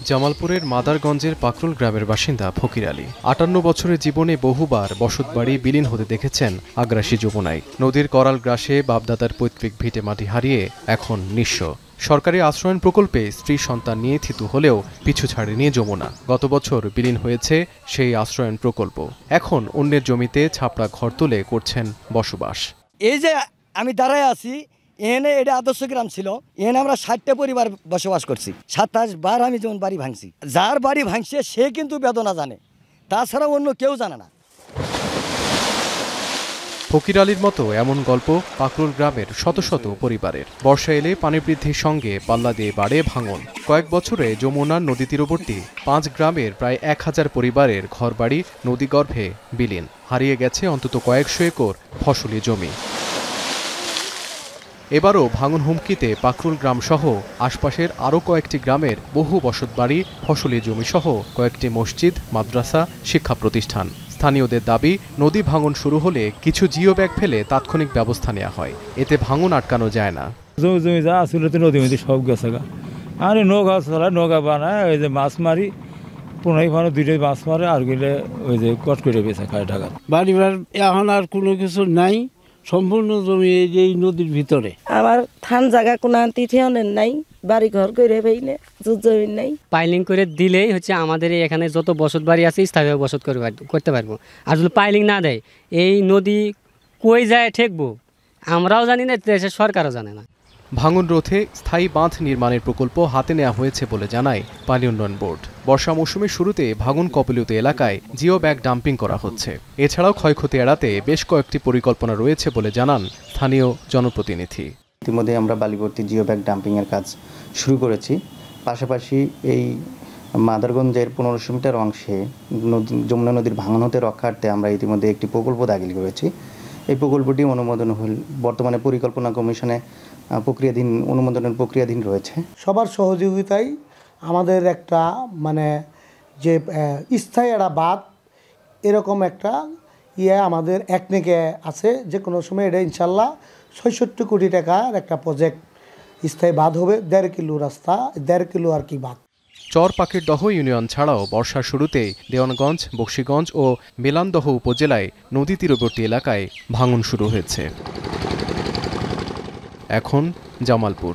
জামালপুরের মাদারগঞ্জের পাকরুল গ্রামের বাসিন্দা ফকির আলী ৫৮ বছরের জীবনে বহুবার বসতবাড়ি বিলীন হতে দেখেছেন আগ্রাসী যমুনায়। নদীর করাল গ্রাসে বাপদাদার পৈতৃক ভিটে মাটি হারিয়ে এখন নিঃস্ব। সরকারি আশ্রয়ণ প্রকল্পে স্ত্রী সন্তান নিয়ে থিতু হলেও পিছু ছাড়েনি যমুনা। গত বছর বিলীন হয়েছে সেই আশ্রয়ণ প্রকল্প। এখন অন্যের জমিতে ছাপড়া ঘর তুলে করছেন বসবাস। এই যে আমি দাঁড়ায় আছি, এখানে এটা আদর্শ গ্রাম ছিল। এখানে আমরা ৬০টা পরিবার বসবাস করছি। ২৭ বার আমি যেমন বাড়ি ভাঙছি। যার বাড়ি ভাঙছে সে কিন্তু বেদনা জানে, তাছাড়া অন্য কেউ জানে না। ফকির আলীর মতো এমন গল্প পাকরুল গ্রামের শত শত পরিবারের। বর্ষা এলে পানি বৃদ্ধির সঙ্গে পাল্লা দিয়ে বাড়ে ভাঙন। কয়েক বছরে যমুনার নদী তীরবর্তী ৫ গ্রামের প্রায় ১,০০০ পরিবারের ঘরবাড়ি নদীগর্ভে বিলীন। হারিয়ে গেছে অন্তত কয়েকশো একর ফসলি জমি। এবারও ভাঙন হুমকিতে পাকরুল গ্রাম সহ আশপাশের আরও কয়েকটি গ্রামের বহু বসতবাড়ি, ফসলি জমি সহ কয়েকটি মসজিদ, মাদ্রাসা, শিক্ষা প্রতিষ্ঠান। স্থানীয়দের দাবি, নদী ভাঙন শুরু হলে কিছু জিও ব্যাগ ফেলে তাৎক্ষণিক ব্যবস্থা নেওয়া হয়, এতে ভাঙন আটকানো যায় না। জমি যা আসলে তো নদী মধ্যে সব গেছে গা। আর নৌকা চলা, নৌকা বানায়, ওই যে মাছ মারি, ১৫ দুইটাই মাছ মারে, আর গেলে ওই যে কট করে বেছে খায় ঢাকা। বাড়ি এখন আর কোনো কিছু নাই, সম্পূর্ণ জমি এই নদীর ভিতরে। আমার থান জায়গা কোনো আন্তিথেনের নাই, বাড়ি ঘর করে ফেলে জমি নাই। পাইলিং করে দিলেই হচ্ছে আমাদের এখানে যত বসত বাড়ি আছে স্থায়ীভাবে বসত করতে পারবো। আর যদি পাইলিং না দেয়, এই নদী কই যায় ঠেকবো আমরাও জানি না, দেশের সরকারও জানে না। ভাঙন রোধে স্থায়ী বাঁধ নির্মাণের প্রকল্প হাতে নেওয়া হয়েছে বলে জানায় পানি উন্নয়ন বোর্ড। বর্ষা মৌসুমের শুরুতে ভাঙন কবলিত এলাকায় জিও ব্যাগ ডাম্পিং করা হচ্ছে। এছাড়াও ক্ষয়ক্ষতি এড়াতে বেশ কয়েকটি পরিকল্পনা রয়েছে বলে জানান স্থানীয় জনপ্রতিনিধি। ইতিমধ্যে আমরা বালিভর্তি জিও ব্যাগ ডাম্পিংয়ের কাজ শুরু করেছি। পাশাপাশি এই মাদারগঞ্জের ১৫০০ মিটার অংশে যমুনা নদীর ভাঙন হতে রক্ষার্থে আমরা ইতিমধ্যে একটি প্রকল্প দাখিল করেছি। এই প্রকল্পটি অনুমোদন হল বর্তমানে পরিকল্পনা কমিশনে অনুমোদনের প্রক্রিয়াধীন রয়েছে। সবার সহযোগিতায় আমাদের একটা যে স্থায়ী একটা বাঁধ, এরকম একটা আমাদের একনেকে আছে। যে কোনো সময় এটা ইনশাল্লাহ ৬৬ কোটি টাকার একটা প্রজেক্ট, স্থায়ী বাঁধ হবে। ১.৫ কিলো রাস্তা, ১.৫ কিলো আর কি বাঁধ। চর পাখিরদহ ইউনিয়ন ছাড়াও বর্ষার শুরুতেই দেওয়ানগঞ্জ, বকশীগঞ্জ ও মেলান্দহ উপজেলায় নদী তীরবর্তী এলাকায় ভাঙন শুরু হয়েছে। এখন জামালপুর।